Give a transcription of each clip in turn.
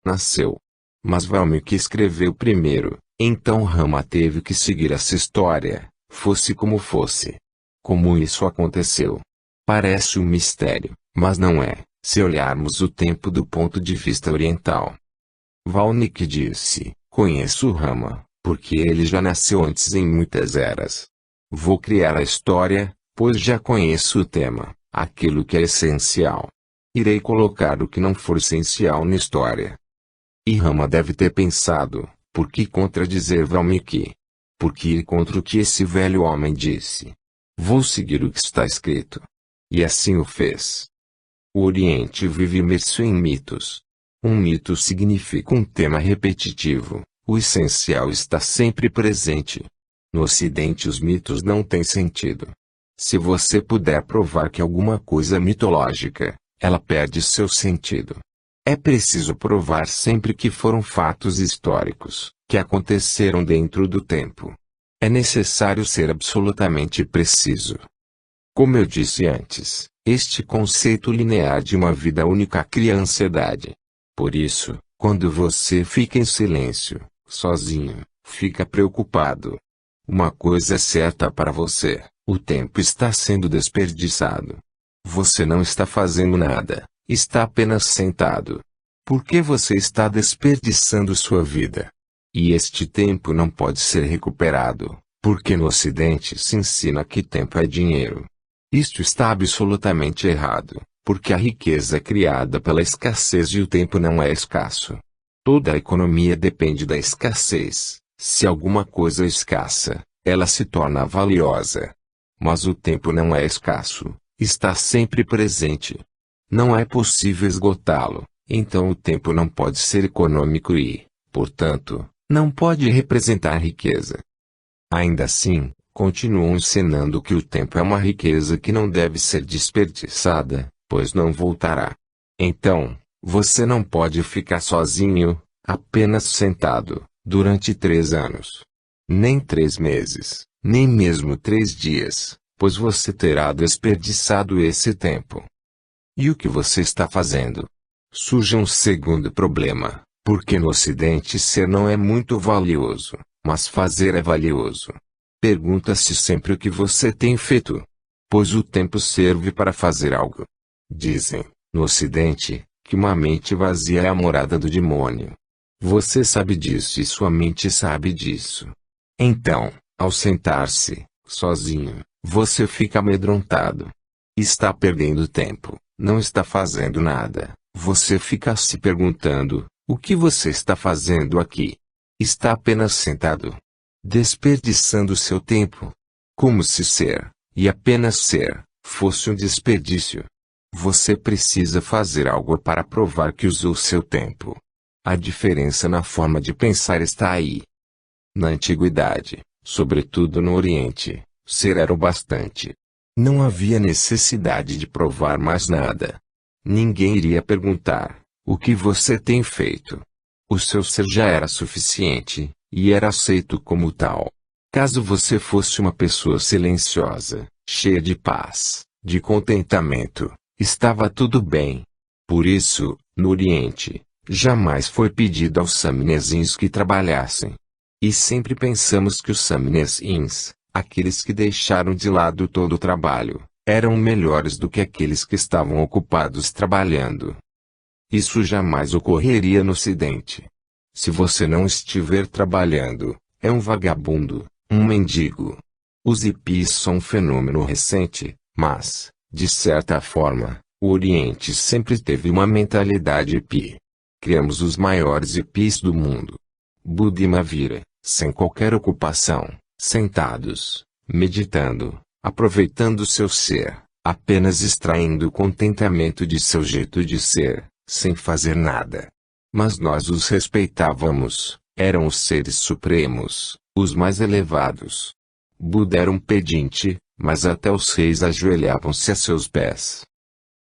nasceu. Mas Valmiki escreveu primeiro, então Rama teve que seguir essa história, fosse como fosse. Como isso aconteceu? Parece um mistério, mas não é, se olharmos o tempo do ponto de vista oriental. Valmiki disse, conheço Rama, porque ele já nasceu antes em muitas eras. Vou criar a história, pois já conheço o tema, aquilo que é essencial. Irei colocar o que não for essencial na história. E Rama deve ter pensado, por que contradizer Valmiki? Por que ir contra o que esse velho homem disse? Vou seguir o que está escrito. E assim o fez. O Oriente vive imerso em mitos. Um mito significa um tema repetitivo, o essencial está sempre presente. No Ocidente os mitos não têm sentido. Se você puder provar que alguma coisa é mitológica, ela perde seu sentido. É preciso provar sempre que foram fatos históricos, que aconteceram dentro do tempo. É necessário ser absolutamente preciso. Como eu disse antes, este conceito linear de uma vida única cria ansiedade. Por isso, quando você fica em silêncio, sozinho, fica preocupado. Uma coisa é certa para você, o tempo está sendo desperdiçado. Você não está fazendo nada, está apenas sentado. Por que você está desperdiçando sua vida? E este tempo não pode ser recuperado, porque no Ocidente se ensina que tempo é dinheiro. Isto está absolutamente errado, porque a riqueza é criada pela escassez e o tempo não é escasso. Toda a economia depende da escassez. Se alguma coisa é escassa, ela se torna valiosa. Mas o tempo não é escasso, está sempre presente. Não é possível esgotá-lo, então o tempo não pode ser econômico e, portanto, não pode representar riqueza. Ainda assim, continuam ensinando que o tempo é uma riqueza que não deve ser desperdiçada, pois não voltará. Então, você não pode ficar sozinho, apenas sentado, durante 3 anos. Nem 3 meses, nem mesmo 3 dias, pois você terá desperdiçado esse tempo. E o que você está fazendo? Surge um segundo problema, porque no Ocidente ser não é muito valioso, mas fazer é valioso. Pergunta-se sempre o que você tem feito. Pois o tempo serve para fazer algo. Dizem, no Ocidente, que uma mente vazia é a morada do demônio. Você sabe disso e sua mente sabe disso. Então, ao sentar-se, sozinho, você fica amedrontado. Está perdendo tempo, não está fazendo nada. Você fica se perguntando, o que você está fazendo aqui? Está apenas sentado. Desperdiçando seu tempo. Como se ser, e apenas ser, fosse um desperdício. Você precisa fazer algo para provar que usou seu tempo. A diferença na forma de pensar está aí. Na antiguidade, sobretudo no Oriente, ser era o bastante. Não havia necessidade de provar mais nada. Ninguém iria perguntar, o que você tem feito? O seu ser já era suficiente, e era aceito como tal. Caso você fosse uma pessoa silenciosa, cheia de paz, de contentamento, estava tudo bem. Por isso, no Oriente, jamais foi pedido aos Samnezins que trabalhassem. E sempre pensamos que os Samnezins, aqueles que deixaram de lado todo o trabalho, eram melhores do que aqueles que estavam ocupados trabalhando. Isso jamais ocorreria no Ocidente. Se você não estiver trabalhando, é um vagabundo, um mendigo. Os hippies são um fenômeno recente, mas, de certa forma, o Oriente sempre teve uma mentalidade hippie. Criamos os maiores hippies do mundo. Buda e Mahavira, sem qualquer ocupação, sentados, meditando, aproveitando seu ser, apenas extraindo o contentamento de seu jeito de ser, sem fazer nada. Mas nós os respeitávamos, eram os seres supremos, os mais elevados. Buda era um pedinte, mas até os reis ajoelhavam-se a seus pés.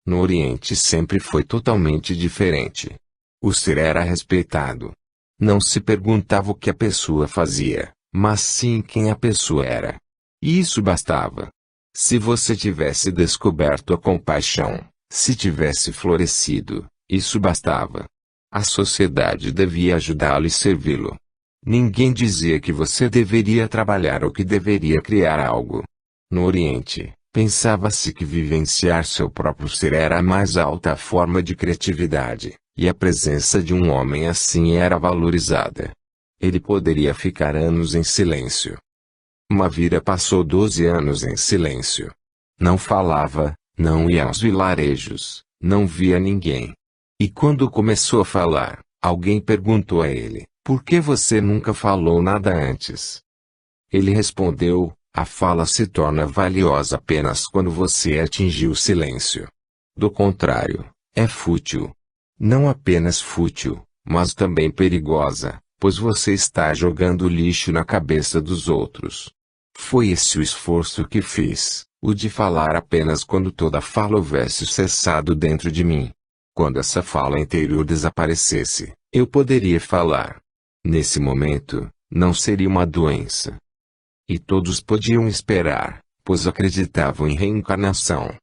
No Oriente sempre foi totalmente diferente. O ser era respeitado. Não se perguntava o que a pessoa fazia, mas sim quem a pessoa era. E isso bastava. Se você tivesse descoberto a compaixão, se tivesse florescido, isso bastava. A sociedade devia ajudá-lo e servi-lo. Ninguém dizia que você deveria trabalhar ou que deveria criar algo. No Oriente, pensava-se que vivenciar seu próprio ser era a mais alta forma de criatividade, e a presença de um homem assim era valorizada. Ele poderia ficar anos em silêncio. Mavira passou 12 anos em silêncio. Não falava, não ia aos vilarejos, não via ninguém. E quando começou a falar, alguém perguntou a ele: por que você nunca falou nada antes? Ele respondeu: a fala se torna valiosa apenas quando você atingir o silêncio. Do contrário, é fútil. Não apenas fútil, mas também perigosa, pois você está jogando lixo na cabeça dos outros. Foi esse o esforço que fiz, o de falar apenas quando toda fala houvesse cessado dentro de mim. Quando essa fala interior desaparecesse, eu poderia falar. Nesse momento, não seria uma doença. E todos podiam esperar, pois acreditavam em reencarnação.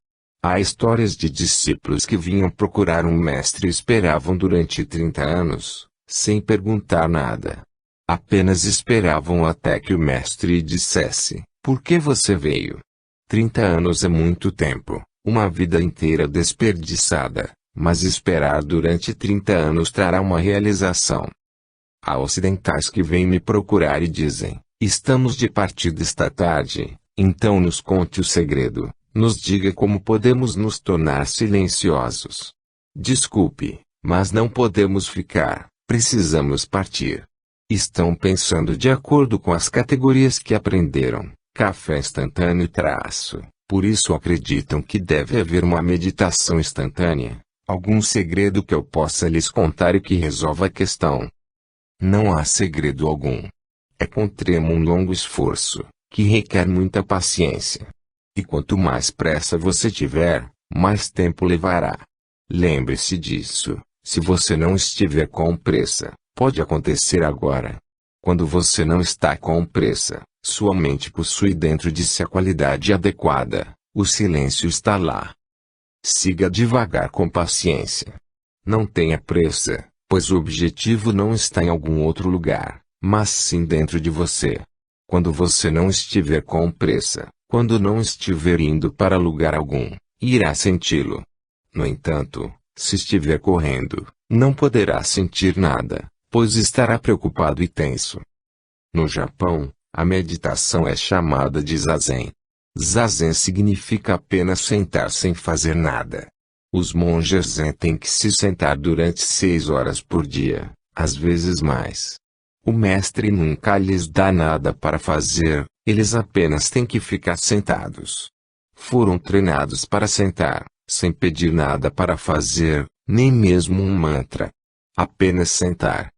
Há histórias de discípulos que vinham procurar um mestre e esperavam durante 30 anos, sem perguntar nada. Apenas esperavam até que o mestre dissesse: por que você veio? 30 anos é muito tempo, uma vida inteira desperdiçada, mas esperar durante 30 anos trará uma realização. Há ocidentais que vêm me procurar e dizem: estamos de partida esta tarde, então nos conte o segredo, nos diga como podemos nos tornar silenciosos. Desculpe, mas não podemos ficar, precisamos partir. Estão pensando de acordo com as categorias que aprenderam, café instantâneo traço, por isso acreditam que deve haver uma meditação instantânea, algum segredo que eu possa lhes contar e que resolva a questão. Não há segredo algum. É com tremo um longo esforço, que requer muita paciência. E quanto mais pressa você tiver, mais tempo levará. Lembre-se disso, se você não estiver com pressa, pode acontecer agora. Quando você não está com pressa, sua mente possui dentro de si a qualidade adequada, o silêncio está lá. Siga devagar com paciência. Não tenha pressa, pois o objetivo não está em algum outro lugar, mas sim dentro de você. Quando você não estiver com pressa, quando não estiver indo para lugar algum, irá senti-lo. No entanto, se estiver correndo, não poderá sentir nada, pois estará preocupado e tenso. No Japão, a meditação é chamada de zazen. Zazen significa apenas sentar sem fazer nada. Os monges zen têm que se sentar durante 6 horas por dia, às vezes mais. O mestre nunca lhes dá nada para fazer, eles apenas têm que ficar sentados. Foram treinados para sentar, sem pedir nada para fazer, nem mesmo um mantra. Apenas sentar.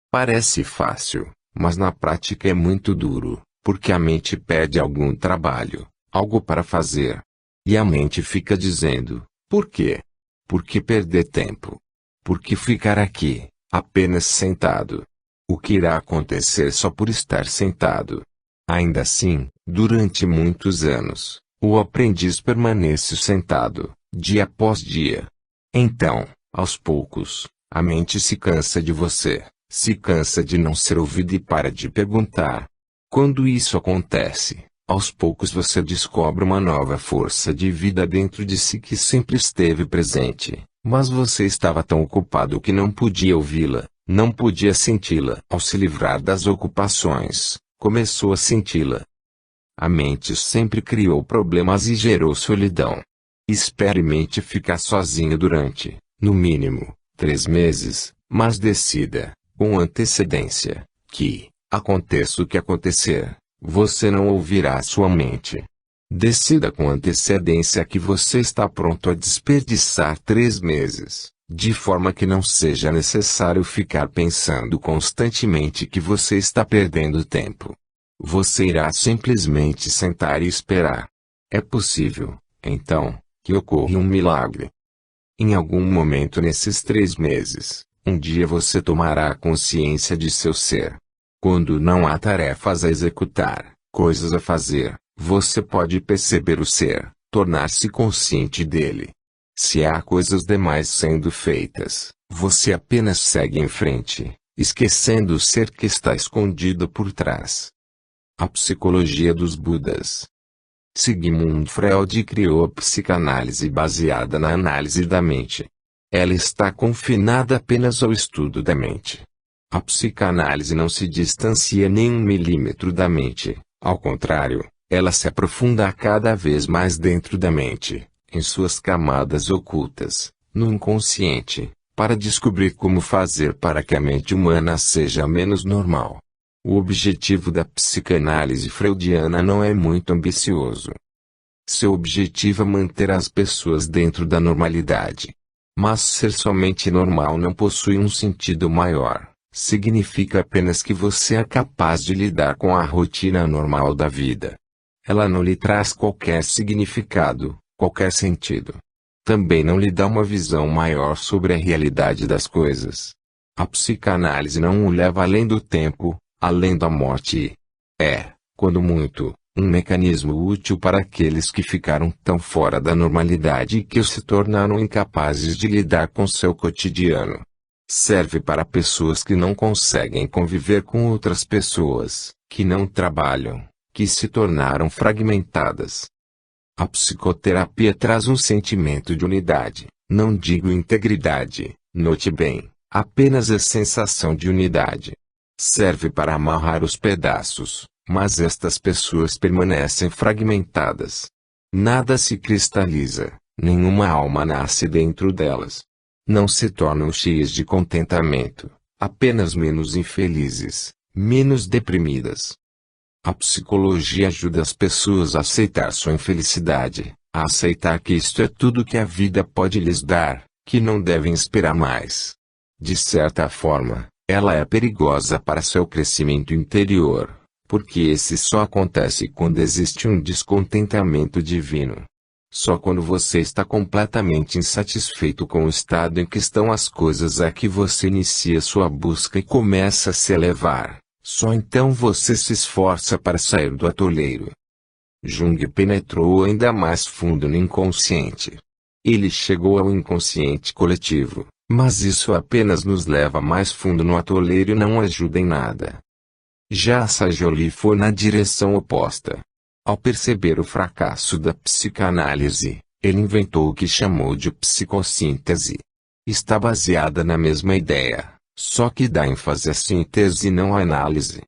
Parece fácil, mas na prática é muito duro, porque a mente pede algum trabalho, algo para fazer. E a mente fica dizendo: por quê? Por que perder tempo? Por que ficar aqui, apenas sentado? O que irá acontecer só por estar sentado? Ainda assim, durante muitos anos, o aprendiz permanece sentado, dia após dia. Então, aos poucos, a mente se cansa de você, se cansa de não ser ouvida e para de perguntar. Quando isso acontece, aos poucos você descobre uma nova força de vida dentro de si que sempre esteve presente, mas você estava tão ocupado que não podia ouvi-la, não podia senti-la. Ao se livrar das ocupações, começou a senti-la. A mente sempre criou problemas e gerou solidão. Experimente ficar sozinho durante, no mínimo, 3 meses, mas decida, com antecedência, que, aconteça o que acontecer, você não ouvirá sua mente. Decida com antecedência que você está pronto a desperdiçar 3 meses, de forma que não seja necessário ficar pensando constantemente que você está perdendo tempo. Você irá simplesmente sentar e esperar. É possível, então, que ocorra um milagre. Em algum momento nesses 3 meses, um dia você tomará consciência de seu ser. Quando não há tarefas a executar, coisas a fazer, você pode perceber o ser, tornar-se consciente dele. Se há coisas demais sendo feitas, você apenas segue em frente, esquecendo o ser que está escondido por trás. A psicologia dos Budas. Sigmund Freud criou a psicanálise baseada na análise da mente. Ela está confinada apenas ao estudo da mente. A psicanálise não se distancia nem um milímetro da mente, ao contrário, ela se aprofunda cada vez mais dentro da mente, em suas camadas ocultas, no inconsciente, para descobrir como fazer para que a mente humana seja menos normal. O objetivo da psicanálise freudiana não é muito ambicioso. Seu objetivo é manter as pessoas dentro da normalidade. Mas ser somente normal não possui um sentido maior. Significa apenas que você é capaz de lidar com a rotina normal da vida. Ela não lhe traz qualquer significado, qualquer sentido. Também não lhe dá uma visão maior sobre a realidade das coisas. A psicanálise não o leva além do tempo, além da morte e é, quando muito, um mecanismo útil para aqueles que ficaram tão fora da normalidade que se tornaram incapazes de lidar com seu cotidiano. Serve para pessoas que não conseguem conviver com outras pessoas, que não trabalham, que se tornaram fragmentadas. A psicoterapia traz um sentimento de unidade, não digo integridade, note bem, apenas a sensação de unidade. Serve para amarrar os pedaços, mas estas pessoas permanecem fragmentadas. Nada se cristaliza, nenhuma alma nasce dentro delas. Não se tornam cheias de contentamento, apenas menos infelizes, menos deprimidas. A psicologia ajuda as pessoas a aceitar sua infelicidade, a aceitar que isto é tudo que a vida pode lhes dar, que não devem esperar mais. De certa forma, ela é perigosa para seu crescimento interior, porque esse só acontece quando existe um descontentamento divino. Só quando você está completamente insatisfeito com o estado em que estão as coisas é que você inicia sua busca e começa a se elevar. Só então você se esforça para sair do atoleiro. Jung penetrou ainda mais fundo no inconsciente. Ele chegou ao inconsciente coletivo, mas isso apenas nos leva mais fundo no atoleiro e não ajuda em nada. Já Sajoli foi na direção oposta. Ao perceber o fracasso da psicanálise, ele inventou o que chamou de psicossíntese. Está baseada na mesma ideia, só que dá ênfase à síntese e não à análise.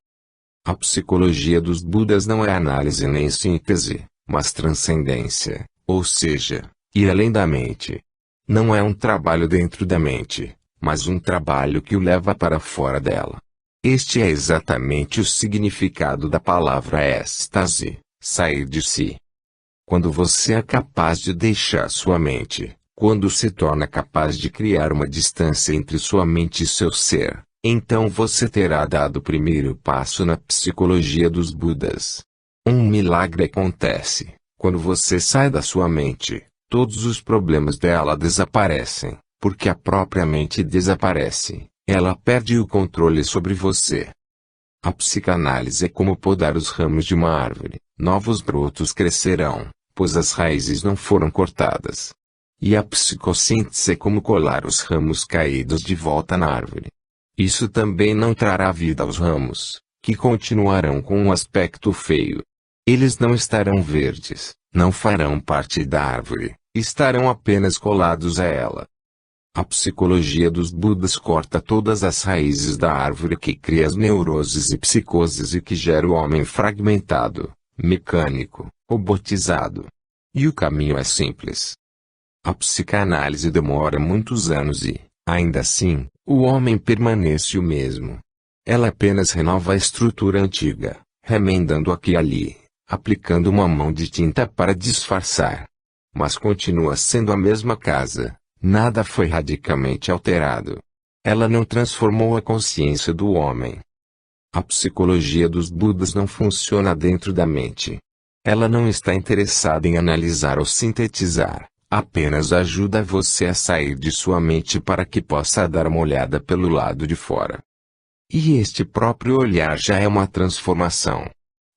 A psicologia dos Budas não é análise nem síntese, mas transcendência, ou seja, ir além da mente. Não é um trabalho dentro da mente, mas um trabalho que o leva para fora dela. Este é exatamente o significado da palavra êxtase, sair de si. Quando você é capaz de deixar sua mente, quando se torna capaz de criar uma distância entre sua mente e seu ser, então você terá dado o primeiro passo na psicologia dos Budas. Um milagre acontece. Quando você sai da sua mente, todos os problemas dela desaparecem, porque a própria mente desaparece, ela perde o controle sobre você. A psicanálise é como podar os ramos de uma árvore, novos brotos crescerão, pois as raízes não foram cortadas. E a psicossíntese é como colar os ramos caídos de volta na árvore. Isso também não trará vida aos ramos, que continuarão com um aspecto feio. Eles não estarão verdes, não farão parte da árvore, estarão apenas colados a ela. A psicologia dos Budas corta todas as raízes da árvore que cria as neuroses e psicoses e que gera o homem fragmentado, mecânico, robotizado. E o caminho é simples. A psicanálise demora muitos anos e, ainda assim, o homem permanece o mesmo. Ela apenas renova a estrutura antiga, remendando aqui e ali, aplicando uma mão de tinta para disfarçar. Mas continua sendo a mesma casa, nada foi radicalmente alterado. Ela não transformou a consciência do homem. A psicologia dos Budas não funciona dentro da mente. Ela não está interessada em analisar ou sintetizar, apenas ajuda você a sair de sua mente para que possa dar uma olhada pelo lado de fora. E este próprio olhar já é uma transformação.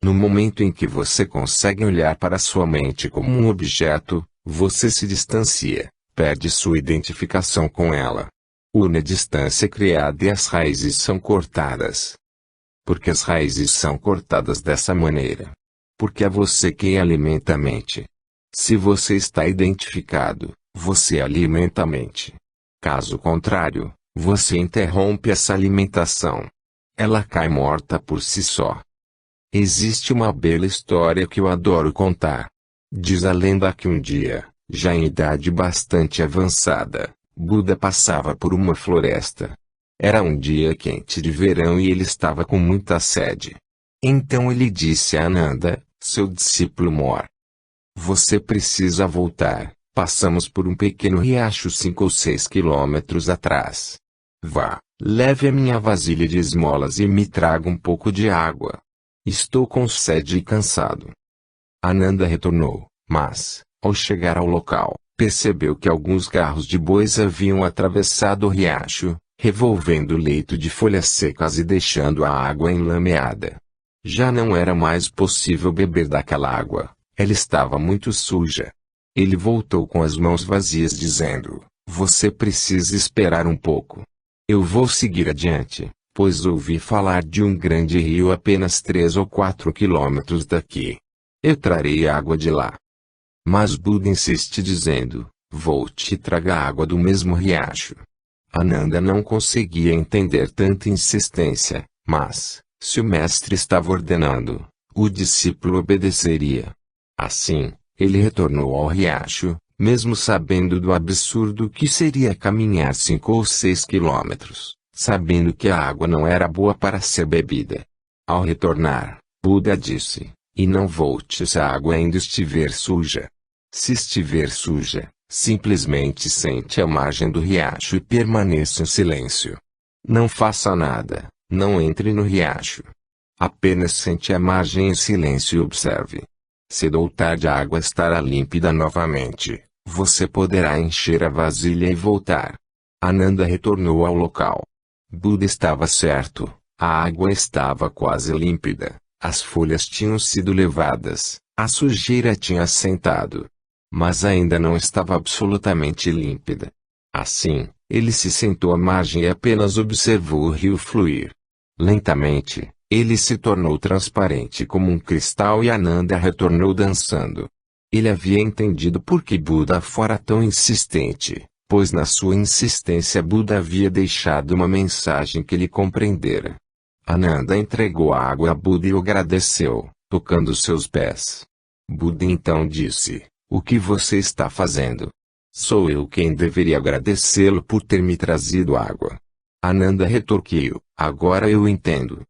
No momento em que você consegue olhar para sua mente como um objeto, você se distancia, perde sua identificação com ela. Une a distância criada e as raízes são cortadas. Porque as raízes são cortadas dessa maneira? Porque é você quem alimenta a mente. Se você está identificado, você alimenta a mente. Caso contrário, você interrompe essa alimentação. Ela cai morta por si só. Existe uma bela história que eu adoro contar. Diz a lenda que um dia, já em idade bastante avançada, Buda passava por uma floresta. Era um dia quente de verão e ele estava com muita sede. Então ele disse a Ananda, seu discípulo mor: você precisa voltar, passamos por um pequeno riacho 5 ou 6 quilômetros atrás. Vá, leve a minha vasilha de esmolas e me traga um pouco de água. Estou com sede e cansado. Ananda retornou, mas, ao chegar ao local, percebeu que alguns carros de bois haviam atravessado o riacho, revolvendo o leito de folhas secas e deixando a água enlameada. Já não era mais possível beber daquela água, ela estava muito suja. Ele voltou com as mãos vazias dizendo: você precisa esperar um pouco. Eu vou seguir adiante, pois ouvi falar de um grande rio apenas 3 ou 4 quilômetros daqui. Eu trarei água de lá. Mas Buda insiste dizendo: volte e traga água do mesmo riacho. Ananda não conseguia entender tanta insistência, mas, se o mestre estava ordenando, o discípulo obedeceria. Assim, ele retornou ao riacho, mesmo sabendo do absurdo que seria caminhar 5 ou 6 quilômetros, sabendo que a água não era boa para ser bebida. Ao retornar, Buda disse: e não volte se a água ainda estiver suja. Se estiver suja, simplesmente sente à margem do riacho e permaneça em silêncio. Não faça nada, não entre no riacho. Apenas sente à margem em silêncio e observe. Cedo ou tarde a água estará límpida novamente. Você poderá encher a vasilha e voltar. Ananda retornou ao local. Buda estava certo, a água estava quase límpida, as folhas tinham sido levadas, a sujeira tinha assentado. Mas ainda não estava absolutamente límpida. Assim, ele se sentou à margem e apenas observou o rio fluir. Lentamente, ele se tornou transparente como um cristal e Ananda retornou dançando. Ele havia entendido por que Buda fora tão insistente, pois na sua insistência Buda havia deixado uma mensagem que ele compreendera. Ananda entregou a água a Buda e o agradeceu, tocando seus pés. Buda então disse: o que você está fazendo? Sou eu quem deveria agradecê-lo por ter me trazido água. Ananda retorquiu: agora eu entendo.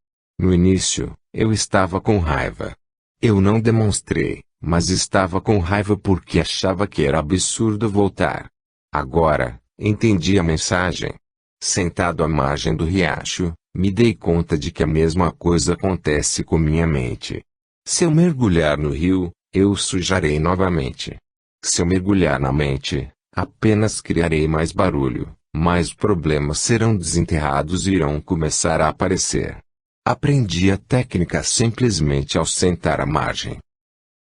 No início, eu estava com raiva. Eu não demonstrei, mas estava com raiva porque achava que era absurdo voltar. Agora, entendi a mensagem. Sentado à margem do riacho, me dei conta de que a mesma coisa acontece com minha mente. Se eu mergulhar no rio, eu o sujarei novamente. Se eu mergulhar na mente, apenas criarei mais barulho, mais problemas serão desenterrados e irão começar a aparecer. Aprendi a técnica simplesmente ao sentar à margem.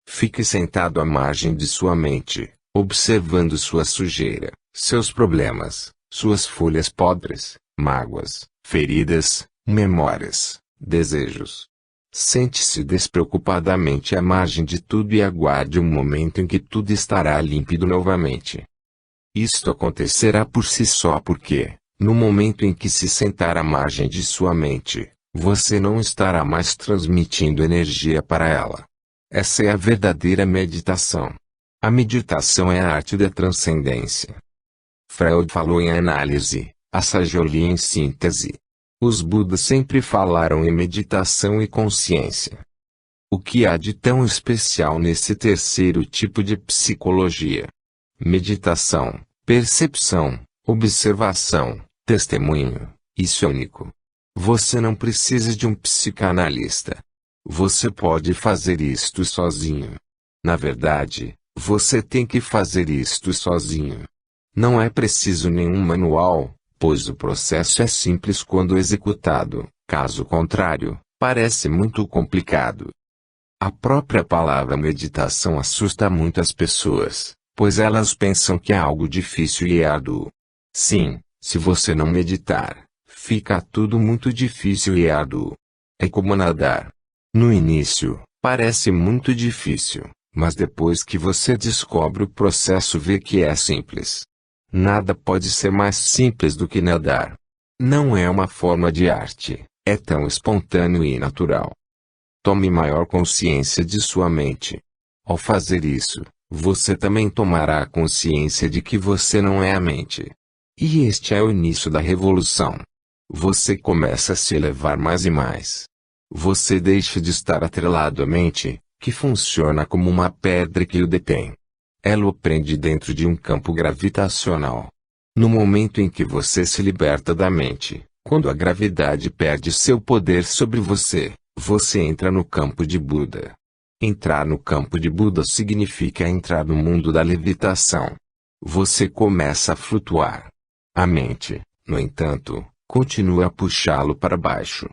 Fique sentado à margem de sua mente, observando sua sujeira, seus problemas, suas folhas podres, mágoas, feridas, memórias, desejos. Sente-se despreocupadamente à margem de tudo e aguarde um momento em que tudo estará límpido novamente. Isto acontecerá por si só porque, no momento em que se sentar à margem de sua mente, você não estará mais transmitindo energia para ela. Essa é a verdadeira meditação. A meditação é a arte da transcendência. Freud falou em análise, a Sajolie em síntese. Os Budas sempre falaram em meditação e consciência. O que há de tão especial nesse terceiro tipo de psicologia? Meditação, percepção, observação, testemunho, isso é único. Você não precisa de um psicanalista. Você pode fazer isto sozinho. Na verdade, você tem que fazer isto sozinho. Não é preciso nenhum manual, pois o processo é simples quando executado, caso contrário, parece muito complicado. A própria palavra meditação assusta muitas pessoas, pois elas pensam que é algo difícil e árduo. Sim, se você não meditar, fica tudo muito difícil e árduo. É como nadar. No início, parece muito difícil, mas depois que você descobre o processo vê que é simples. Nada pode ser mais simples do que nadar. Não é uma forma de arte, é tão espontâneo e natural. Tome maior consciência de sua mente. Ao fazer isso, você também tomará consciência de que você não é a mente. E este é o início da revolução. Você começa a se elevar mais e mais. Você deixa de estar atrelado à mente, que funciona como uma pedra que o detém. Ela o prende dentro de um campo gravitacional. No momento em que você se liberta da mente, quando a gravidade perde seu poder sobre você, você entra no campo de Buda. Entrar no campo de Buda significa entrar no mundo da levitação. Você começa a flutuar. A mente, no entanto, continua a puxá-lo para baixo.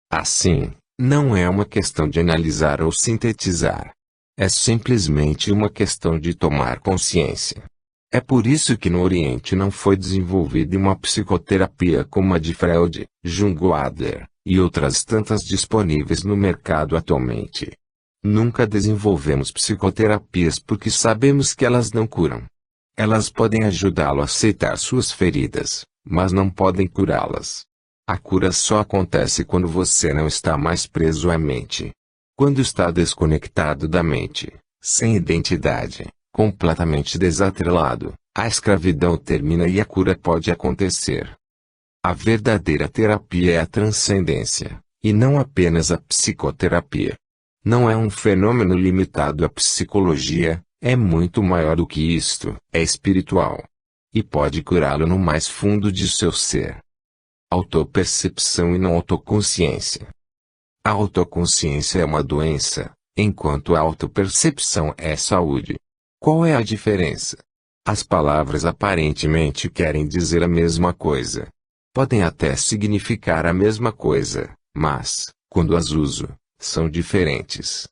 Assim, não é uma questão de analisar ou sintetizar. É simplesmente uma questão de tomar consciência. É por isso que no Oriente não foi desenvolvida uma psicoterapia como a de Freud, Jung Adler, e outras tantas disponíveis no mercado atualmente. Nunca desenvolvemos psicoterapias porque sabemos que elas não curam. Elas podem ajudá-lo a aceitar suas feridas, mas não podem curá-las. A cura só acontece quando você não está mais preso à mente. Quando está desconectado da mente, sem identidade, completamente desatrelado, a escravidão termina e a cura pode acontecer. A verdadeira terapia é a transcendência, e não apenas a psicoterapia. Não é um fenômeno limitado à psicologia, é muito maior do que isto, é espiritual. E pode curá-lo no mais fundo de seu ser. Autopercepção e não autoconsciência. A autoconsciência é uma doença, enquanto a autopercepção é saúde. Qual é a diferença? As palavras aparentemente querem dizer a mesma coisa. Podem até significar a mesma coisa, mas, quando as uso, são diferentes.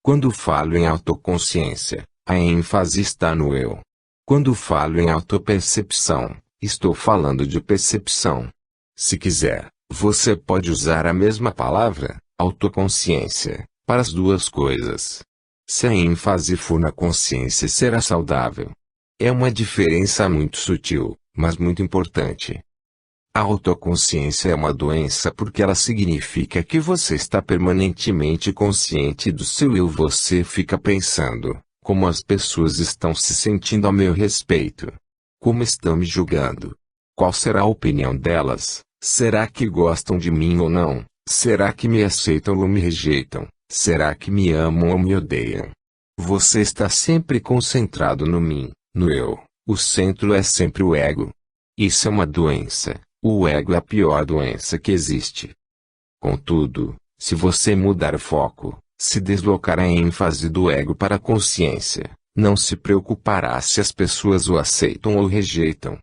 Quando falo em autoconsciência, a ênfase está no eu. Quando falo em autopercepção, estou falando de percepção. Se quiser, você pode usar a mesma palavra, autoconsciência, para as duas coisas. Se a ênfase for na consciência, será saudável. É uma diferença muito sutil, mas muito importante. A autoconsciência é uma doença porque ela significa que você está permanentemente consciente do seu eu. Você fica pensando, como as pessoas estão se sentindo a meu respeito? Como estão me julgando? Qual será a opinião delas? Será que gostam de mim ou não? Será que me aceitam ou me rejeitam? Será que me amam ou me odeiam? Você está sempre concentrado no mim, no eu. O centro é sempre o ego. Isso é uma doença. O ego é a pior doença que existe. Contudo, se você mudar o foco, se deslocar a ênfase do ego para a consciência, não se preocupará se as pessoas o aceitam ou rejeitam.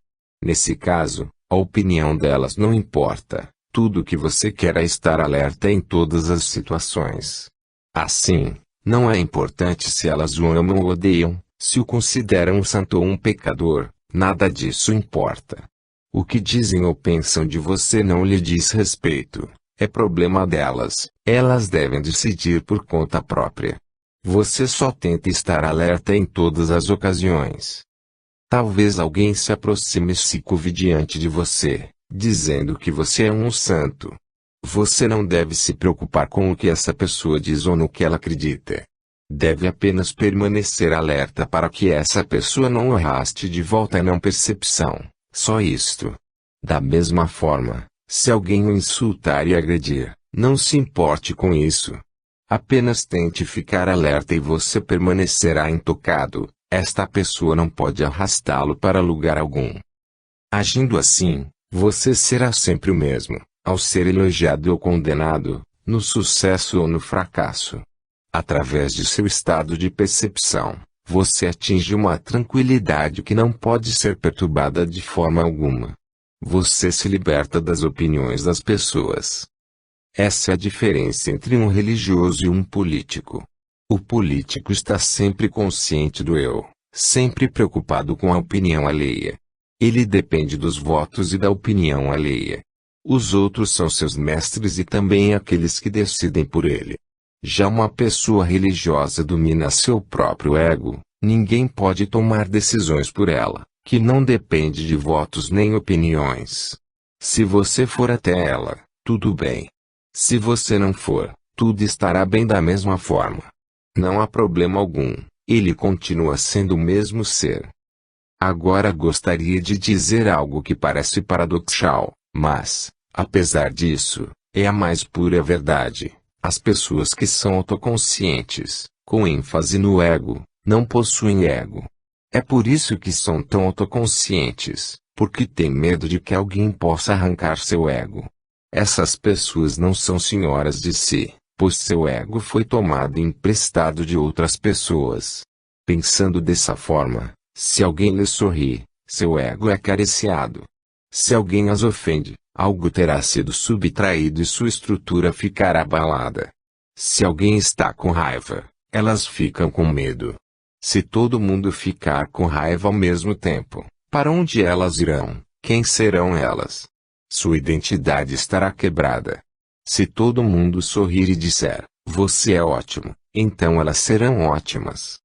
Nesse caso, a opinião delas não importa. Tudo o que você quer é estar alerta em todas as situações. Assim, não é importante se elas o amam ou odeiam, se o consideram um santo ou um pecador, nada disso importa. O que dizem ou pensam de você não lhe diz respeito, é problema delas, elas devem decidir por conta própria. Você só tenta estar alerta em todas as ocasiões. Talvez alguém se aproxime e se curve diante de você, dizendo que você é um santo. Você não deve se preocupar com o que essa pessoa diz ou no que ela acredita. Deve apenas permanecer alerta para que essa pessoa não o arraste de volta à não percepção. Só isto. Da mesma forma, se alguém o insultar e agredir, não se importe com isso. Apenas tente ficar alerta e você permanecerá intocado. Esta pessoa não pode arrastá-lo para lugar algum. Agindo assim, você será sempre o mesmo, ao ser elogiado ou condenado, no sucesso ou no fracasso. Através de seu estado de percepção, você atinge uma tranquilidade que não pode ser perturbada de forma alguma. Você se liberta das opiniões das pessoas. Essa é a diferença entre um religioso e um político. O político está sempre consciente do eu, sempre preocupado com a opinião alheia. Ele depende dos votos e da opinião alheia. Os outros são seus mestres e também aqueles que decidem por ele. Já uma pessoa religiosa domina seu próprio ego, ninguém pode tomar decisões por ela, que não depende de votos nem opiniões. Se você for até ela, tudo bem. Se você não for, tudo estará bem da mesma forma. Não há problema algum, ele continua sendo o mesmo ser. Agora gostaria de dizer algo que parece paradoxal, mas, apesar disso, é a mais pura verdade. As pessoas que são autoconscientes, com ênfase no ego, não possuem ego. É por isso que são tão autoconscientes, porque têm medo de que alguém possa arrancar seu ego. Essas pessoas não são senhoras de si, pois seu ego foi tomado emprestado de outras pessoas. Pensando dessa forma, se alguém lhe sorri, seu ego é acariciado. Se alguém as ofende, algo terá sido subtraído e sua estrutura ficará abalada. Se alguém está com raiva, elas ficam com medo. Se todo mundo ficar com raiva ao mesmo tempo, para onde elas irão? Quem serão elas? Sua identidade estará quebrada. Se todo mundo sorrir e disser, você é ótimo, então elas serão ótimas.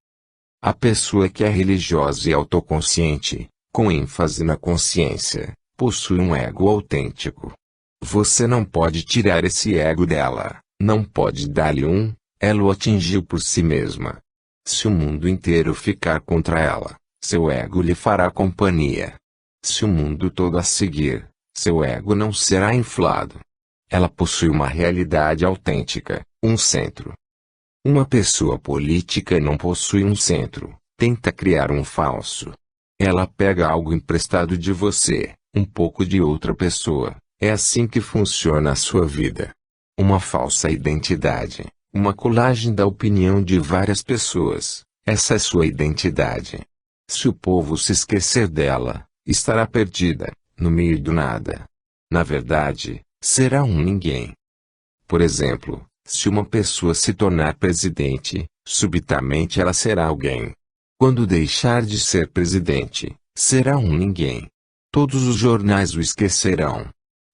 A pessoa que é religiosa e autoconsciente, com ênfase na consciência, possui um ego autêntico. Você não pode tirar esse ego dela, não pode dar-lhe ela o atingiu por si mesma. Se o mundo inteiro ficar contra ela, seu ego lhe fará companhia. Se o mundo todo a seguir, seu ego não será inflado. Ela possui uma realidade autêntica, um centro. Uma pessoa política não possui um centro, tenta criar um falso. Ela pega algo emprestado de você, um pouco de outra pessoa, é assim que funciona a sua vida. Uma falsa identidade, uma colagem da opinião de várias pessoas, essa é sua identidade. Se o povo se esquecer dela, estará perdida, no meio do nada. Na verdade, será um ninguém. Por exemplo, se uma pessoa se tornar presidente, subitamente ela será alguém. Quando deixar de ser presidente, será um ninguém. Todos os jornais o esquecerão.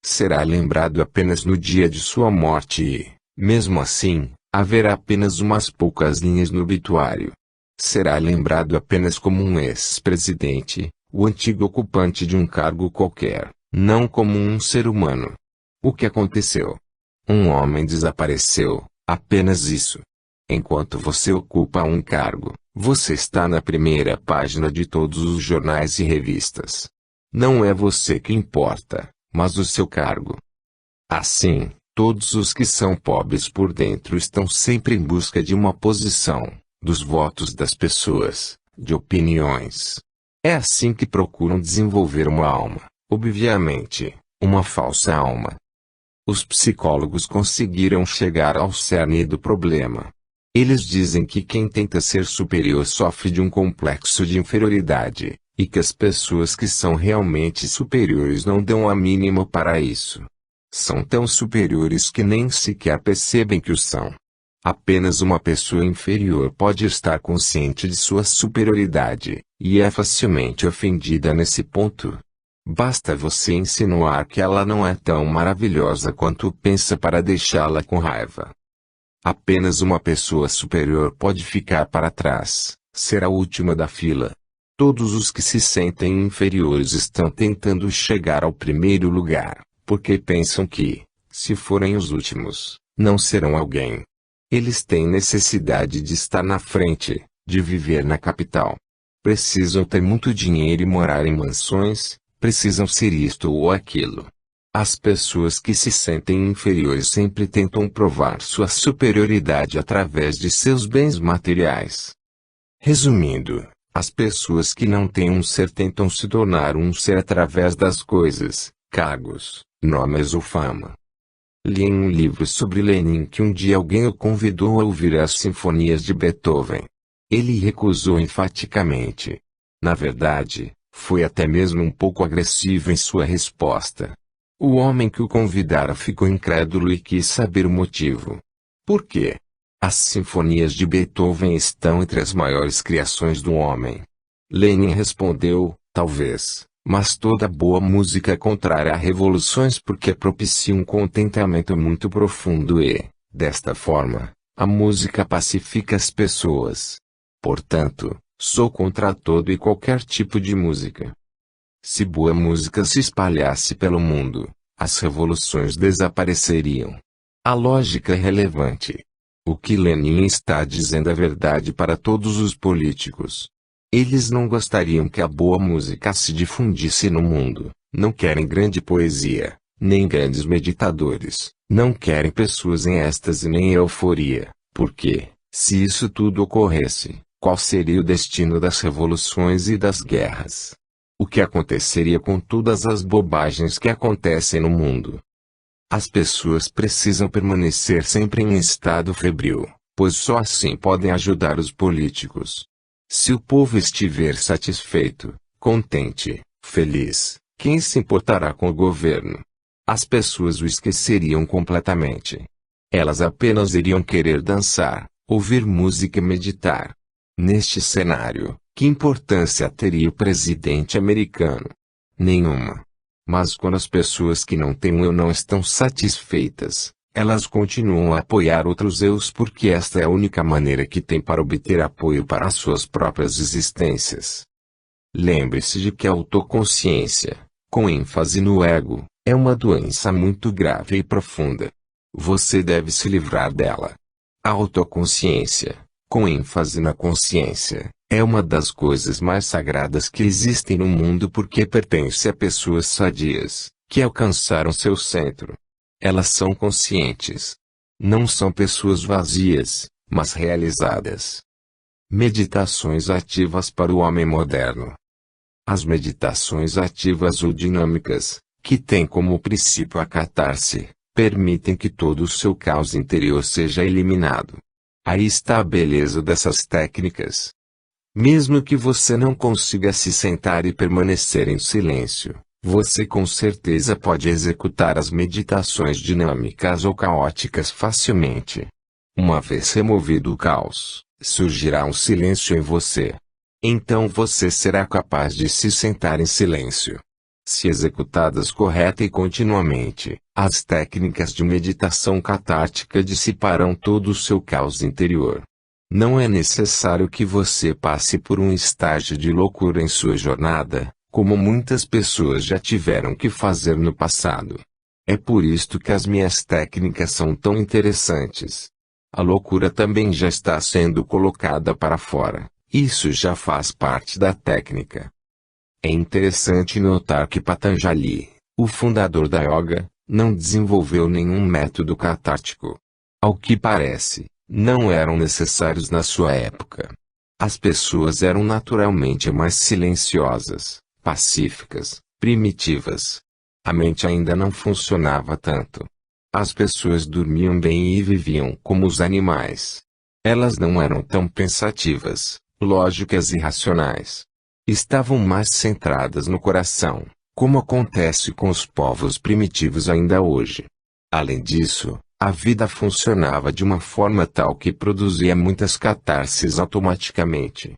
Será lembrado apenas no dia de sua morte e, mesmo assim, haverá apenas umas poucas linhas no obituário. Será lembrado apenas como um ex-presidente, o antigo ocupante de um cargo qualquer, não como um ser humano. O que aconteceu? Um homem desapareceu, apenas isso. Enquanto você ocupa um cargo, você está na primeira página de todos os jornais e revistas. Não é você que importa, mas o seu cargo. Assim, todos os que são pobres por dentro estão sempre em busca de uma posição, dos votos das pessoas, de opiniões. É assim que procuram desenvolver uma alma, obviamente, uma falsa alma. Os psicólogos conseguiram chegar ao cerne do problema. Eles dizem que quem tenta ser superior sofre de um complexo de inferioridade, e que as pessoas que são realmente superiores não dão a mínima para isso. São tão superiores que nem sequer percebem que o são. Apenas uma pessoa inferior pode estar consciente de sua superioridade, e é facilmente ofendida nesse ponto. Basta você insinuar que ela não é tão maravilhosa quanto pensa para deixá-la com raiva. Apenas uma pessoa superior pode ficar para trás, ser a última da fila. Todos os que se sentem inferiores estão tentando chegar ao primeiro lugar, porque pensam que, se forem os últimos, não serão alguém. Eles têm necessidade de estar na frente, de viver na capital. Precisam ter muito dinheiro e morar em mansões, precisam ser isto ou aquilo. As pessoas que se sentem inferiores sempre tentam provar sua superioridade através de seus bens materiais. Resumindo, as pessoas que não têm um ser tentam se tornar um ser através das coisas, cargos, nomes ou fama. Li em um livro sobre Lenin que um dia alguém o convidou a ouvir as sinfonias de Beethoven. Ele recusou enfaticamente. Na verdade, foi até mesmo um pouco agressivo em sua resposta. O homem que o convidara ficou incrédulo e quis saber o motivo. Por quê? As sinfonias de Beethoven estão entre as maiores criações do homem. Lenin respondeu, talvez, mas toda boa música é contrária a revoluções porque propicia um contentamento muito profundo e, desta forma, a música pacifica as pessoas. Portanto, sou contra todo e qualquer tipo de música. Se boa música se espalhasse pelo mundo, as revoluções desapareceriam. A lógica é relevante. O que Lenin está dizendo é verdade para todos os políticos. Eles não gostariam que a boa música se difundisse no mundo, não querem grande poesia, nem grandes meditadores, não querem pessoas em êxtase nem euforia, porque, se isso tudo ocorresse, qual seria o destino das revoluções e das guerras? O que aconteceria com todas as bobagens que acontecem no mundo? As pessoas precisam permanecer sempre em estado febril, pois só assim podem ajudar os políticos. Se o povo estiver satisfeito, contente, feliz, quem se importará com o governo? As pessoas o esqueceriam completamente. Elas apenas iriam querer dançar, ouvir música e meditar. Neste cenário, que importância teria o presidente americano? Nenhuma. Mas quando as pessoas que não têm um eu não estão satisfeitas, elas continuam a apoiar outros eus porque esta é a única maneira que tem para obter apoio para as suas próprias existências. Lembre-se de que a autoconsciência, com ênfase no ego, é uma doença muito grave e profunda. Você deve se livrar dela. A autoconsciência, com ênfase na consciência, é uma das coisas mais sagradas que existem no mundo porque pertence a pessoas sadias, que alcançaram seu centro. Elas são conscientes. Não são pessoas vazias, mas realizadas. Meditações ativas para o homem moderno. As meditações ativas ou dinâmicas, que têm como princípio a catarse, permitem que todo o seu caos interior seja eliminado. Aí está a beleza dessas técnicas. Mesmo que você não consiga se sentar e permanecer em silêncio, você com certeza pode executar as meditações dinâmicas ou caóticas facilmente. Uma vez removido o caos, surgirá um silêncio em você. Então você será capaz de se sentar em silêncio. Se executadas correta e continuamente, as técnicas de meditação catártica dissiparão todo o seu caos interior. Não é necessário que você passe por um estágio de loucura em sua jornada, como muitas pessoas já tiveram que fazer no passado. É por isto que as minhas técnicas são tão interessantes. A loucura também já está sendo colocada para fora, isso já faz parte da técnica. É interessante notar que Patanjali, o fundador da yoga, não desenvolveu nenhum método catártico. Ao que parece, não eram necessários na sua época. As pessoas eram naturalmente mais silenciosas, pacíficas, primitivas. A mente ainda não funcionava tanto. As pessoas dormiam bem e viviam como os animais. Elas não eram tão pensativas, lógicas e racionais. Estavam mais centradas no coração, como acontece com os povos primitivos ainda hoje. Além disso, a vida funcionava de uma forma tal que produzia muitas catarses automaticamente.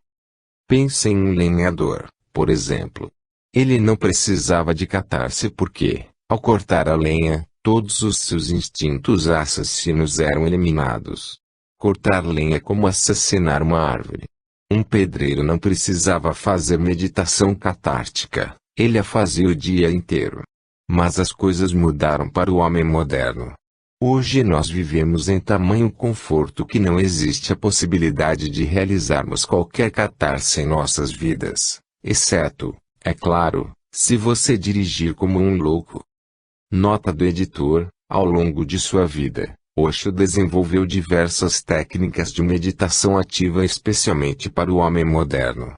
Pense em um lenhador, por exemplo. Ele não precisava de catarse porque, ao cortar a lenha, todos os seus instintos assassinos eram eliminados. Cortar lenha é como assassinar uma árvore. Um pedreiro não precisava fazer meditação catártica, ele a fazia o dia inteiro. Mas as coisas mudaram para o homem moderno. Hoje nós vivemos em tamanho conforto que não existe a possibilidade de realizarmos qualquer catarse em nossas vidas, exceto, é claro, se você dirigir como um louco. Nota do editor: ao longo de sua vida, Osho desenvolveu diversas técnicas de meditação ativa especialmente para o homem moderno.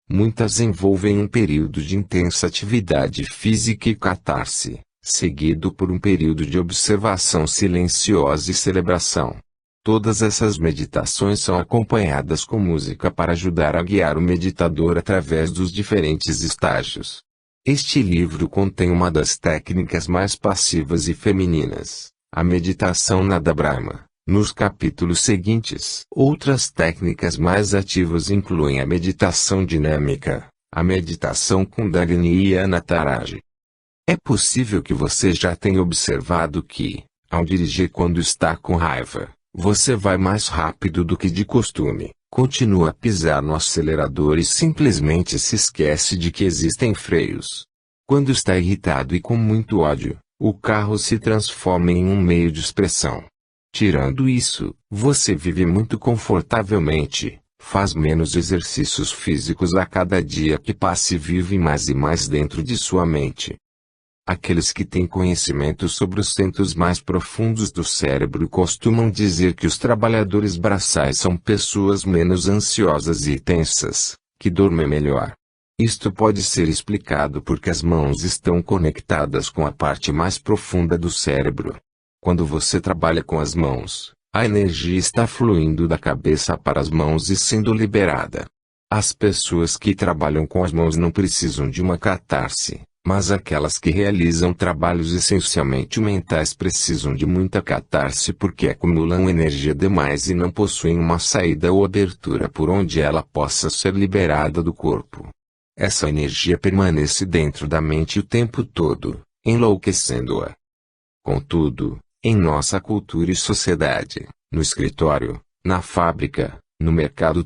Muitas envolvem um período de intensa atividade física e catarse, seguido por um período de observação silenciosa e celebração. Todas essas meditações são acompanhadas com música para ajudar a guiar o meditador através dos diferentes estágios. Este livro contém uma das técnicas mais passivas e femininas, a meditação Nada Brahma, Nos capítulos seguintes, outras técnicas mais ativas incluem a meditação dinâmica, a meditação Kundalini e a Anataraji. É possível que você já tenha observado que, ao dirigir quando está com raiva, você vai mais rápido do que de costume, continua a pisar no acelerador e simplesmente se esquece de que existem freios. Quando está irritado e com muito ódio, o carro se transforma em um meio de expressão. Tirando isso, você vive muito confortavelmente, faz menos exercícios físicos a cada dia que passa e vive mais e mais dentro de sua mente. Aqueles que têm conhecimento sobre os centros mais profundos do cérebro costumam dizer que os trabalhadores braçais são pessoas menos ansiosas e tensas, que dormem melhor. Isto pode ser explicado porque as mãos estão conectadas com a parte mais profunda do cérebro. Quando você trabalha com as mãos, a energia está fluindo da cabeça para as mãos e sendo liberada. As pessoas que trabalham com as mãos não precisam de uma catarse. Mas aquelas que realizam trabalhos essencialmente mentais precisam de muita catarse porque acumulam energia demais e não possuem uma saída ou abertura por onde ela possa ser liberada do corpo. Essa energia permanece dentro da mente o tempo todo, enlouquecendo-a. Contudo, em nossa cultura e sociedade, no escritório, na fábrica, no mercado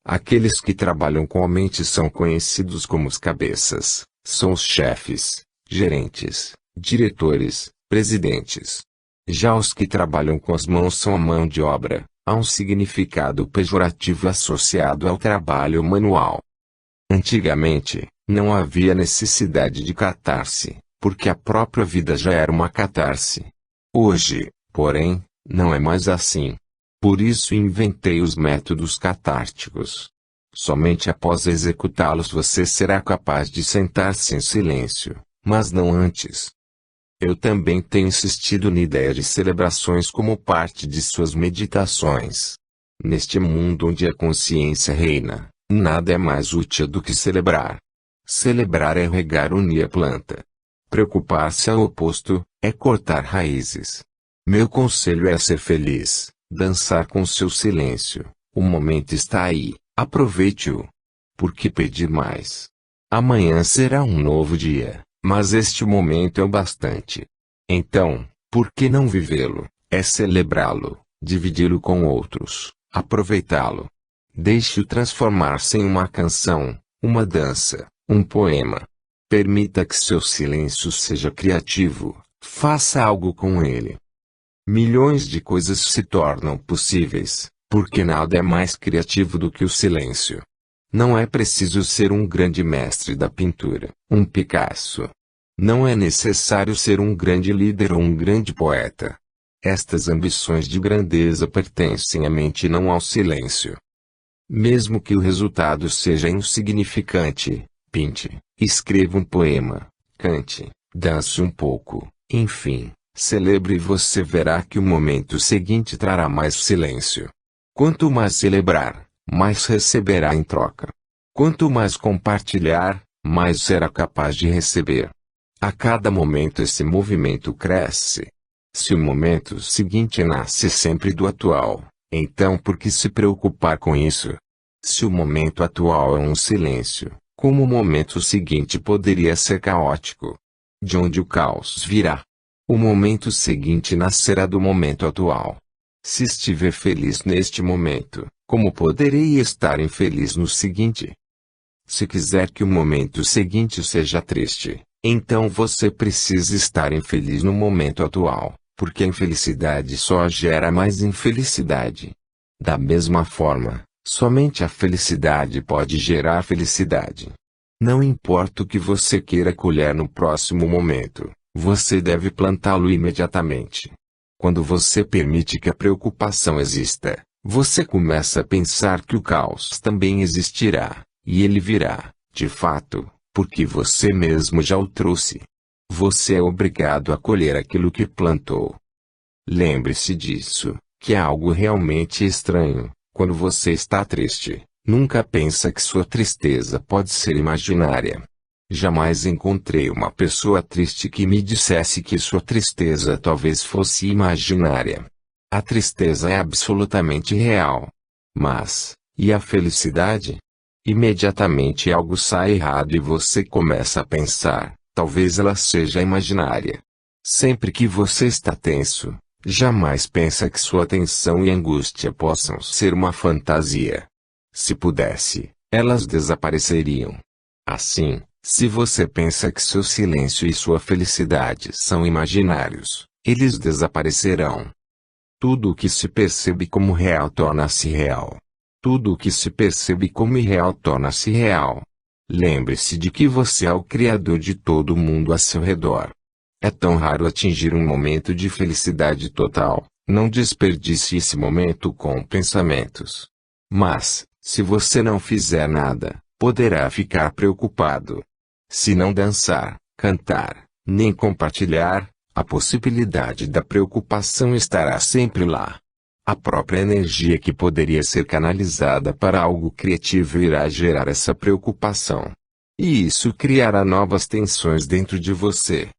aqueles que trabalham com a mente são conhecidos como os cabeças. São os chefes, gerentes, diretores, presidentes. Já os que trabalham com as mãos são a mão de obra, há um significado pejorativo associado ao trabalho manual. Antigamente, não havia necessidade de catarse, porque a própria vida já era uma catarse. Hoje, porém, não é mais assim. Por isso inventei os métodos catárticos. Somente após executá-los você será capaz de sentar-se em silêncio, mas não antes. Eu também tenho insistido na ideia de celebrações como parte de suas meditações. Neste mundo onde a consciência reina, nada é mais útil do que celebrar. Celebrar é regar unir a planta. Preocupar-se é o oposto, é cortar raízes. Meu conselho é ser feliz, dançar com seu silêncio. O momento está aí. Aproveite-o. Por que pedir mais? Amanhã será um novo dia, mas este momento é o bastante. Então, por que não vivê-lo? É celebrá-lo, dividi-lo com outros, aproveitá-lo. Deixe-o transformar-se em uma canção, uma dança, um poema. Permita que seu silêncio seja criativo, faça algo com ele. Milhões de coisas se tornam possíveis. Porque nada é mais criativo do que o silêncio. Não é preciso ser um grande mestre da pintura, um Picasso. Não é necessário ser um grande líder ou um grande poeta. Estas ambições de grandeza pertencem à mente e não ao silêncio. Mesmo que o resultado seja insignificante, pinte, escreva um poema, cante, dance um pouco, enfim, celebre e você verá que o momento seguinte trará mais silêncio. Quanto mais celebrar, mais receberá em troca. Quanto mais compartilhar, mais será capaz de receber. A cada momento esse movimento cresce. Se o momento seguinte nasce sempre do atual, então por que se preocupar com isso? Se o momento atual é um silêncio, como o momento seguinte poderia ser caótico? De onde o caos virá? O momento seguinte nascerá do momento atual. Se estiver feliz neste momento, como poderei estar infeliz no seguinte? Se quiser que o momento seguinte seja triste, então você precisa estar infeliz no momento atual, porque a infelicidade só gera mais infelicidade. Da mesma forma, somente a felicidade pode gerar felicidade. Não importa o que você queira colher no próximo momento, você deve plantá-lo imediatamente. Quando você permite que a preocupação exista, você começa a pensar que o caos também existirá, e ele virá, de fato, porque você mesmo já o trouxe. Você é obrigado a colher aquilo que plantou. Lembre-se disso, que é algo realmente estranho. Quando você está triste, nunca pensa que sua tristeza pode ser imaginária. Jamais encontrei uma pessoa triste que me dissesse que sua tristeza talvez fosse imaginária. A tristeza é absolutamente real. Mas, e a felicidade? Imediatamente algo sai errado e você começa a pensar, talvez ela seja imaginária. Sempre que você está tenso, jamais pensa que sua tensão e angústia possam ser uma fantasia. Se pudesse, elas desapareceriam. Assim, se você pensa que seu silêncio e sua felicidade são imaginários, eles desaparecerão. Tudo o que se percebe como real torna-se real. Tudo o que se percebe como irreal torna-se real. Lembre-se de que você é o criador de todo o mundo a seu redor. É tão raro atingir um momento de felicidade total, não desperdice esse momento com pensamentos. Mas, se você não fizer nada, poderá ficar preocupado. Se não dançar, cantar, nem compartilhar, a possibilidade da preocupação estará sempre lá. A própria energia que poderia ser canalizada para algo criativo irá gerar essa preocupação. E isso criará novas tensões dentro de você.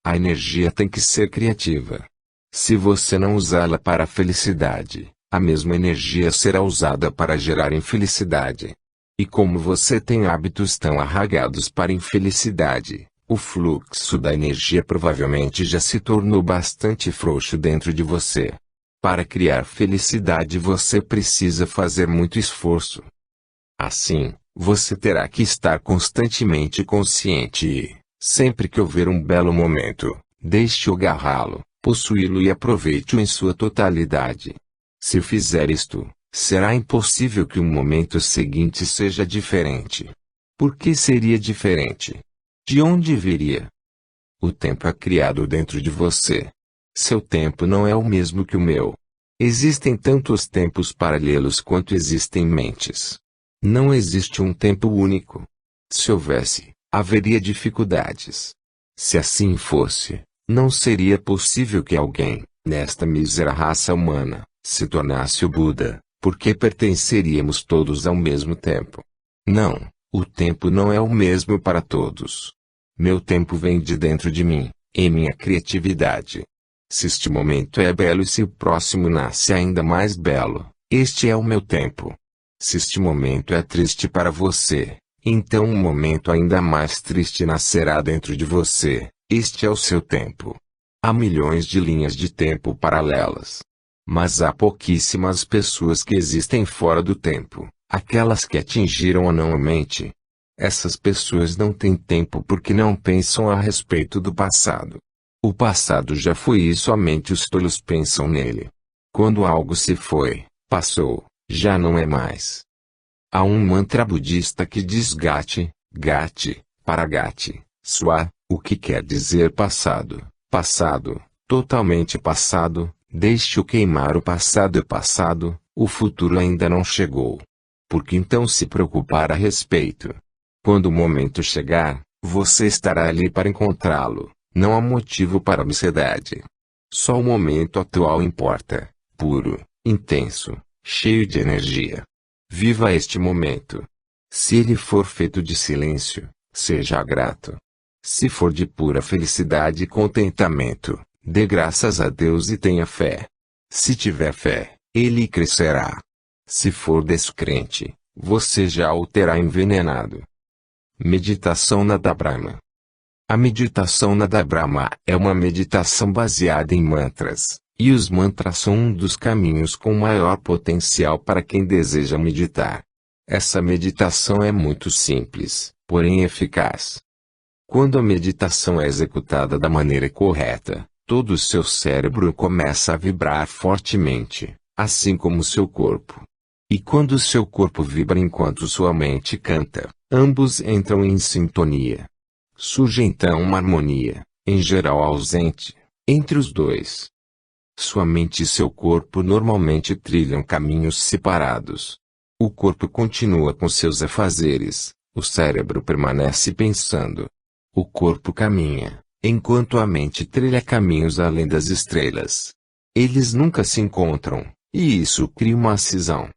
A energia tem que ser criativa. Se você não usá-la para a felicidade, a mesma energia será usada para gerar infelicidade. E como você tem hábitos tão arraigados para infelicidade, o fluxo da energia provavelmente já se tornou bastante frouxo dentro de você. Para criar felicidade você precisa fazer muito esforço. Assim, você terá que estar constantemente consciente e, sempre que houver um belo momento, deixe-o agarrá-lo, possuí-lo e aproveite-o em sua totalidade. Se fizer isto, será impossível que o momento seguinte seja diferente. Por que seria diferente? De onde viria? O tempo é criado dentro de você. Seu tempo não é o mesmo que o meu. Existem tantos tempos paralelos quanto existem mentes. Não existe um tempo único. Se houvesse, haveria dificuldades. Se assim fosse, não seria possível que alguém, nesta mísera raça humana, se tornasse o Buda, porque pertenceríamos todos ao mesmo tempo. Não, o tempo não é o mesmo para todos. Meu tempo vem de dentro de mim, em minha criatividade. Se este momento é belo e se o próximo nasce ainda mais belo, este é o meu tempo. Se este momento é triste para você, então um momento ainda mais triste nascerá dentro de você, este é o seu tempo. Há milhões de linhas de tempo paralelas. Mas há pouquíssimas pessoas que existem fora do tempo, aquelas que atingiram a não-mente. Essas pessoas não têm tempo porque não pensam a respeito do passado. O passado já foi e somente os tolos pensam nele. Quando algo se foi, passou, já não é mais. Há um mantra budista que diz Gati, Gati, Paragati, Swa, o que quer dizer passado, passado, totalmente passado, deixe-o queimar. O passado é passado, o futuro ainda não chegou. Por que então se preocupar a respeito? Quando o momento chegar, você estará ali para encontrá-lo. Não há motivo para ansiedade. Só o momento atual importa, puro, intenso, cheio de energia. Viva este momento. Se ele for feito de silêncio, seja grato. Se for de pura felicidade e contentamento, dê graças a Deus e tenha fé. Se tiver fé, ele crescerá. Se for descrente, você já o terá envenenado. Meditação Nada Brahma. A meditação Nada Brahma é uma meditação baseada em mantras, e os mantras são um dos caminhos com maior potencial para quem deseja meditar. Essa meditação é muito simples, porém eficaz. Quando a meditação é executada da maneira correta, todo o seu cérebro começa a vibrar fortemente, assim como seu corpo. E quando seu corpo vibra enquanto sua mente canta, ambos entram em sintonia. Surge então uma harmonia, em geral ausente, entre os dois. Sua mente e seu corpo normalmente trilham caminhos separados. O corpo continua com seus afazeres, o cérebro permanece pensando. O corpo caminha, enquanto a mente trilha caminhos além das estrelas. Eles nunca se encontram, e isso cria uma cisão.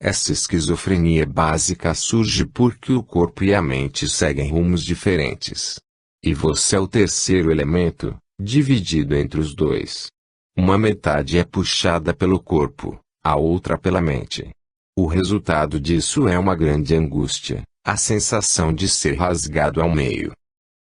Essa esquizofrenia básica surge porque o corpo e a mente seguem rumos diferentes. E você é o terceiro elemento, dividido entre os dois. Uma metade é puxada pelo corpo, a outra pela mente. O resultado disso é uma grande angústia, a sensação de ser rasgado ao meio.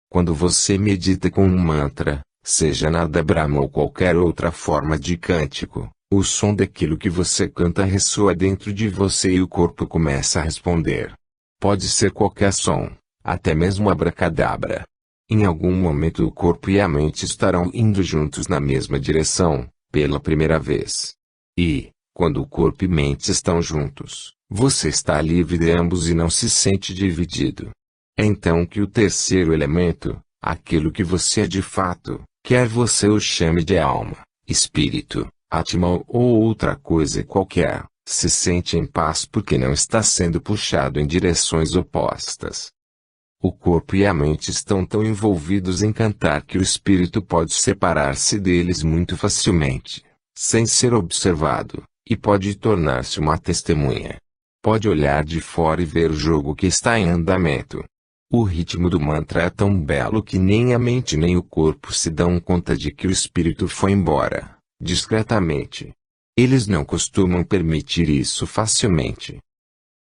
Quando você medita com um mantra, seja Nada Brahma ou qualquer outra forma de cântico, o som daquilo que você canta ressoa dentro de você e o corpo começa a responder. Pode ser qualquer som, até mesmo abracadabra. Em algum momento o corpo e a mente estarão indo juntos na mesma direção, pela primeira vez. E, quando o corpo e mente estão juntos, você está livre de ambos e não se sente dividido. É então que o terceiro elemento, aquilo que você é de fato, quer você o chame de alma, espírito, Atma ou outra coisa qualquer, se sente em paz porque não está sendo puxado em direções opostas. O corpo e a mente estão tão envolvidos em cantar que o espírito pode separar-se deles muito facilmente, sem ser observado, e pode tornar-se uma testemunha. Pode olhar de fora e ver o jogo que está em andamento. O ritmo do mantra é tão belo que nem a mente nem o corpo se dão conta de que o espírito foi embora, discretamente. Eles não costumam permitir isso facilmente.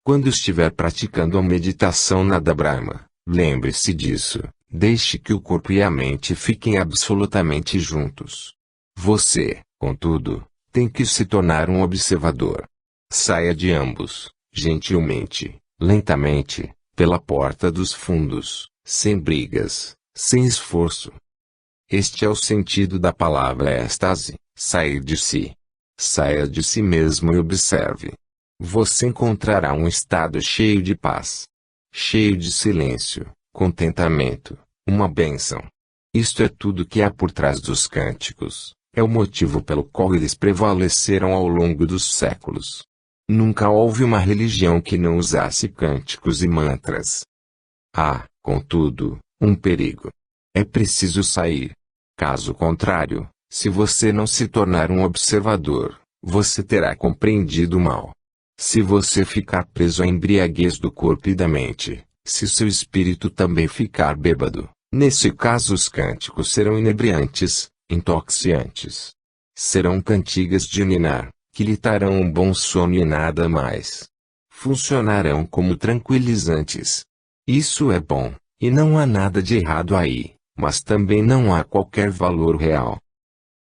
Quando estiver praticando a meditação Nada Brahma, lembre-se disso, deixe que o corpo e a mente fiquem absolutamente juntos. Você, contudo, tem que se tornar um observador. Saia de ambos, gentilmente, lentamente, pela porta dos fundos, sem brigas, sem esforço. Este é o sentido da palavra êxtase, sair de si. Saia de si mesmo e observe. Você encontrará um estado cheio de paz, cheio de silêncio, contentamento, uma bênção. Isto é tudo que há por trás dos cânticos, é o motivo pelo qual eles prevaleceram ao longo dos séculos. Nunca houve uma religião que não usasse cânticos e mantras. Há, contudo, um perigo. É preciso sair. Caso contrário, se você não se tornar um observador, você terá compreendido mal. Se você ficar preso à embriaguez do corpo e da mente, se seu espírito também ficar bêbado, nesse caso os cânticos serão inebriantes, intoxiantes. Serão cantigas de ninar, que lhe trarão um bom sono e nada mais. Funcionarão como tranquilizantes. Isso é bom, e não há nada de errado aí, mas também não há qualquer valor real.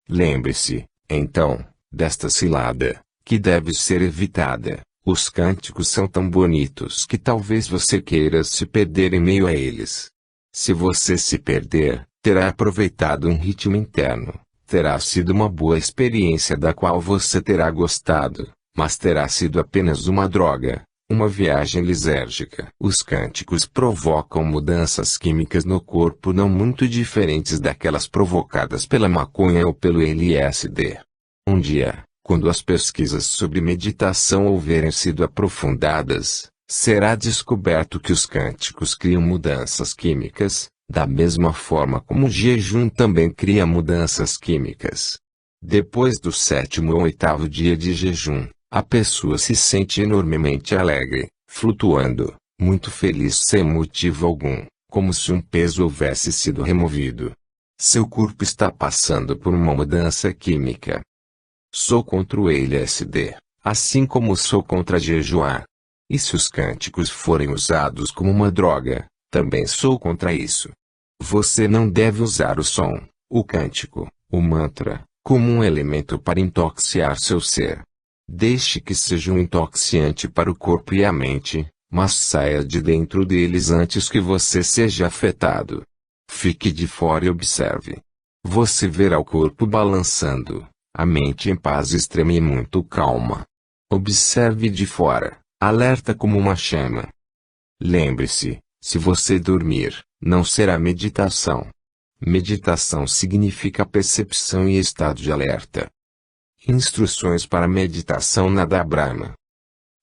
Lembre-se, então, desta cilada, que deve ser evitada. Os cânticos são tão bonitos que talvez você queira se perder em meio a eles. Se você se perder, terá aproveitado um ritmo interno. Terá sido uma boa experiência da qual você terá gostado, mas terá sido apenas uma droga, uma viagem lisérgica. Os cânticos provocam mudanças químicas no corpo não muito diferentes daquelas provocadas pela maconha ou pelo LSD. Um dia, quando as pesquisas sobre meditação houverem sido aprofundadas, será descoberto que os cânticos criam mudanças químicas, da mesma forma como o jejum também cria mudanças químicas. Depois do 7º ou 8º dia de jejum, a pessoa se sente enormemente alegre, flutuando, muito feliz sem motivo algum, como se um peso houvesse sido removido. Seu corpo está passando por uma mudança química. Sou contra o LSD, assim como sou contra jejuar. E se os cânticos forem usados como uma droga, também sou contra isso. Você não deve usar o som, o cântico, o mantra, como um elemento para intoxicar seu ser. Deixe que seja um intoxiante para o corpo e a mente, mas saia de dentro deles antes que você seja afetado. Fique de fora e observe. Você verá o corpo balançando, a mente em paz extrema e muito calma. Observe de fora, alerta como uma chama. Lembre-se, se você dormir, não será meditação. Meditação significa percepção e estado de alerta. Instruções para meditação Nada Brahma.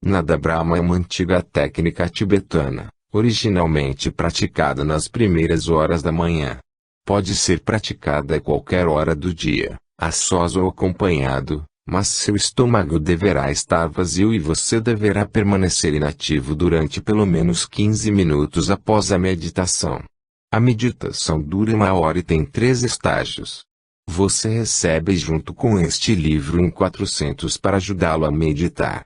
Nada Brahma é uma antiga técnica tibetana, originalmente praticada nas primeiras horas da manhã. Pode ser praticada a qualquer hora do dia, a sós ou acompanhado, mas seu estômago deverá estar vazio e você deverá permanecer inativo durante pelo menos 15 minutos após a meditação. A meditação dura 1 hora e tem 3 estágios. Você recebe junto com este livro um 400 para ajudá-lo a meditar.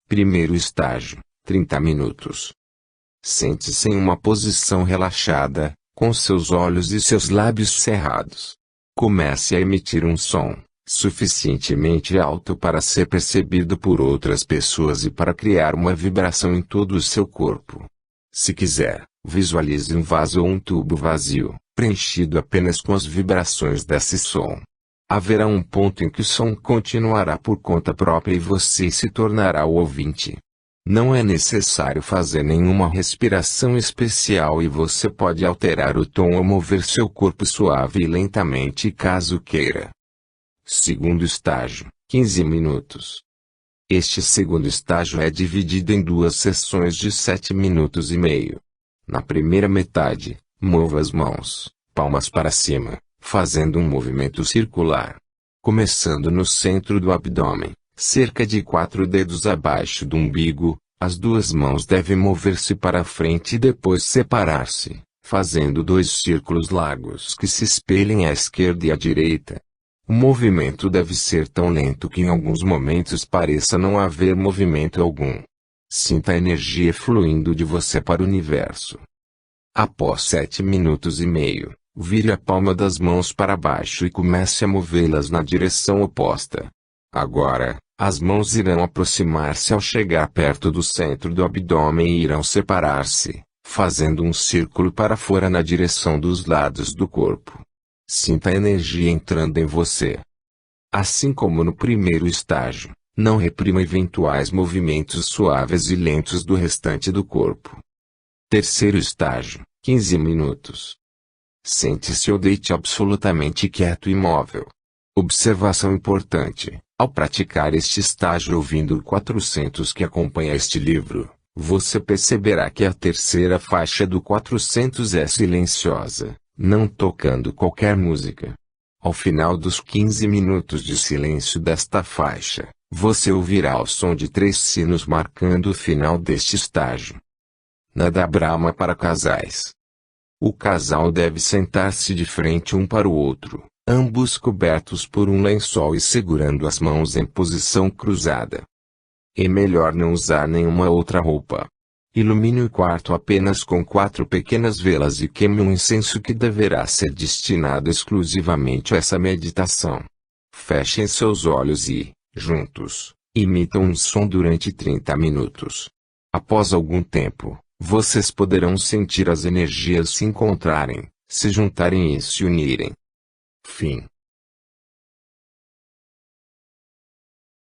Primeiro estágio, 30 minutos. Sente-se em uma posição relaxada, com seus olhos e seus lábios cerrados. Comece a emitir um som, suficientemente alto para ser percebido por outras pessoas e para criar uma vibração em todo o seu corpo. Se quiser, visualize um vaso ou um tubo vazio, preenchido apenas com as vibrações desse som. Haverá um ponto em que o som continuará por conta própria e você se tornará o ouvinte. Não é necessário fazer nenhuma respiração especial e você pode alterar o tom ou mover seu corpo suave e lentamente caso queira. Segundo estágio, 15 minutos. Este segundo estágio é dividido em duas sessões de 7 minutos e meio. Na primeira metade, mova as mãos, palmas para cima, fazendo um movimento circular. Começando no centro do abdômen, cerca de 4 dedos abaixo do umbigo, as duas mãos devem mover-se para frente e depois separar-se, fazendo 2 círculos largos que se espelhem à esquerda e à direita. O movimento deve ser tão lento que em alguns momentos pareça não haver movimento algum. Sinta a energia fluindo de você para o universo. Após 7 minutos e meio, vire a palma das mãos para baixo e comece a movê-las na direção oposta. Agora, as mãos irão aproximar-se ao chegar perto do centro do abdômen e irão separar-se, fazendo um círculo para fora na direção dos lados do corpo. Sinta a energia entrando em você. Assim como no primeiro estágio, não reprima eventuais movimentos suaves e lentos do restante do corpo. Terceiro estágio, 15 minutos. Sente-se ou deite absolutamente quieto e imóvel. Observação importante: ao praticar este estágio ouvindo o 400 que acompanha este livro, você perceberá que a terceira faixa do 400 é silenciosa, não tocando qualquer música. Ao final dos 15 minutos de silêncio desta faixa, você ouvirá o som de 3 sinos marcando o final deste estágio. Nada Brahma para casais. O casal deve sentar-se de frente um para o outro, ambos cobertos por um lençol e segurando as mãos em posição cruzada. É melhor não usar nenhuma outra roupa. Ilumine o quarto apenas com 4 pequenas velas e queime um incenso que deverá ser destinado exclusivamente a essa meditação. Fechem seus olhos e, juntos, imitam um som durante 30 minutos. Após algum tempo, vocês poderão sentir as energias se encontrarem, se juntarem e se unirem. Fim.